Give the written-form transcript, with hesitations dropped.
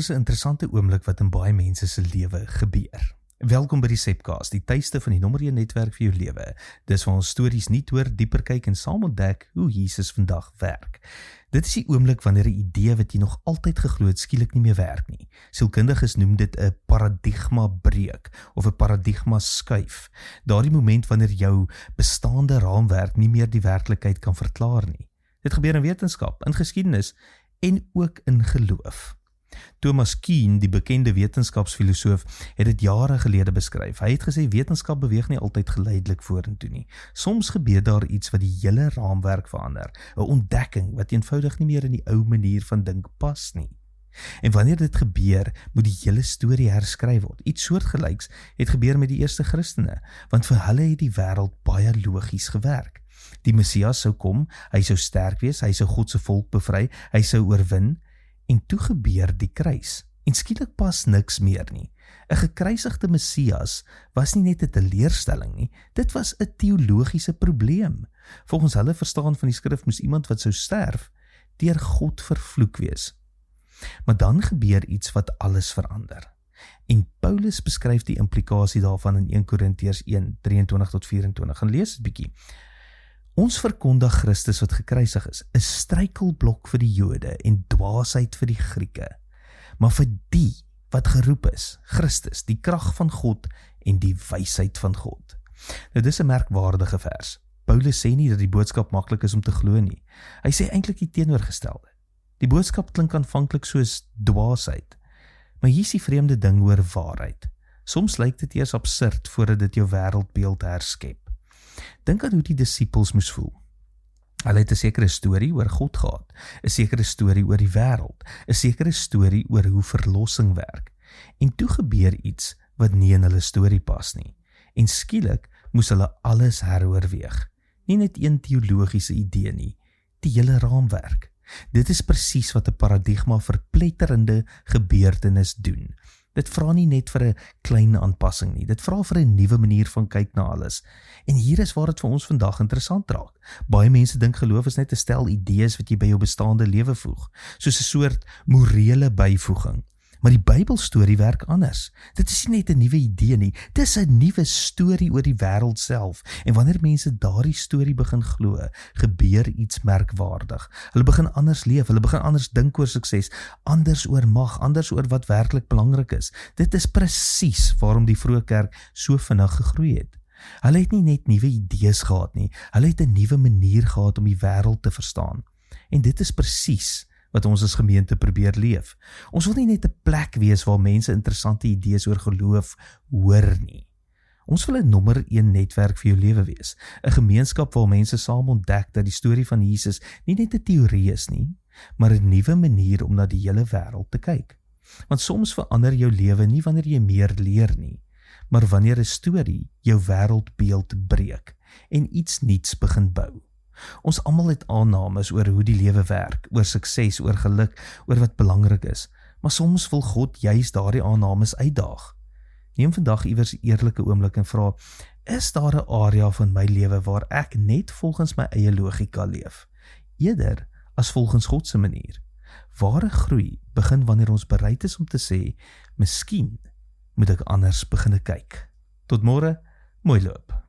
is 'n interessante oomblik wat in baie mense se lewe gebeur. Welkom by die Sepcast, die tuiste van die nommer 1 netwerk vir jou lewe. Dis waar ons stories nie hoor, dieper kyk en saam ontdek hoe Jesus vandag werk. Dit is die oomblik wanneer 'n idee wat jy nog altyd geglo het skielik nie meer werk nie. Sielkundiges noem dit 'n paradigma breuk of 'n paradigma skuif. Daardie moment wanneer jou bestaande raamwerk nie meer die werklikheid kan verklaar nie. Dit gebeur in wetenskap, in geskiedenis en ook in geloof. Thomas Kuhn, die bekende wetenskapsfilosoof, het dit jare gelede beskryf. Hy het gesê wetenskap beweeg nie altyd geleidelik vorentoe nie. Soms gebeur daar iets wat die hele raamwerk verander, 'n ontdekking wat eenvoudig nie meer in die ou manier van dink pas nie. En wanneer dit gebeur, moet die hele storie herskryf word. Iets soortgelyks het gebeur met die eerste Christene, want vir hulle het die wêreld baie logies gewerk. Die Messias sou kom, hy sou sterk wees, hy sou God se volk bevry, hy sou oorwin. En toe gebeur die kruis, en skielik pas niks meer nie. 'n Gekruisigde Messias was nie net 'n teleurstelling nie, dit was 'n teologiese probleem. Volgens hulle verstaan van die skrif moes iemand wat sou sterf, deur God vervloek wees. Maar dan gebeur iets wat alles verander. En Paulus beskryf die implikasie daarvan in 1 Korintiërs 1:23-24. Gaan lees dit bietjie. Ons verkondig Christus wat gekruisig is, 'n struikelblok vir die Jode en dwaasheid vir die Grieke. Maar vir die wat geroep is, Christus, die krag van God en die wysheid van God. Nou dis 'n merkwaardige vers. Paulus sê nie dat die boodskap maklik is om te glo nie. Hy sê eintlik die teenoorgestelde. Die boodskap klink aanvanklik soos dwaasheid, maar hier is die vreemde ding oor waarheid. Soms lyk dit eers absurd voordat dit jou wêreldbeeld herskep. Dink aan hoe die disippels moes voel. Hulle het 'n sekere storie oor God gehad, 'n sekere storie oor die wêreld, 'n sekere storie oor hoe verlossing werk. En toe gebeur iets wat nie in hulle storie pas nie. En skielik moes hulle alles heroorweeg. Nie net een teologiese idee nie, die hele raamwerk. Dit is presies wat 'n paradigma verpletterende gebeurtenis doen. Dit vra nie net vir 'n klein aanpassing nie, dit vra vir 'n nuwe manier van kyk na alles. En hier is waar dit vir ons vandag interessant raak. Baie mense dink geloof is net 'n stel idees wat jy by jou bestaande lewe voeg, soos 'n soort morele byvoeging. Maar die Bybelstorie werk anders. Dit is nie net 'n nuwe idee nie, dit is 'n nuwe storie oor die wêreld self. En wanneer mense daardie storie begin glo, gebeur iets merkwaardig. Hulle begin anders leef, hulle begin anders dink oor sukses, anders oor mag, anders oor wat werklik belangrik is. Dit is presies waarom die vroeë kerk so vinnig gegroei het. Hulle het nie net nuwe idees gehad nie, hulle het 'n nuwe manier gehad om die wêreld te verstaan. En dit is presies wat ons as gemeente probeer leef. Ons wil nie net 'n plek wees waar mense interessante idees oor geloof hoor nie. Ons wil 'n nommer 1 netwerk vir jou lewe wees. 'n Gemeenskap waar mense saam ontdek dat die storie van Jesus nie net 'n teorie is nie, maar 'n nuwe manier om na die hele wêreld te kyk. Want soms verander jou lewe nie wanneer jy meer leer nie, maar wanneer 'n storie jou wêreldbeeld breek en iets nuuts begin bou. Ons almal het aannames oor hoe die lewe werk, oor sukses, oor geluk, oor wat belangrik is, maar soms wil God juis daardie aannames uitdaag. Neem vandag iewers 'n eerlike oomblik en vra, is daar 'n area van my lewe waar ek net volgens my eie logika leef, eerder as volgens God se manier? Ware groei begin wanneer ons bereid is om te sê, miskien moet ek anders begin kyk. Tot môre, mooi loop.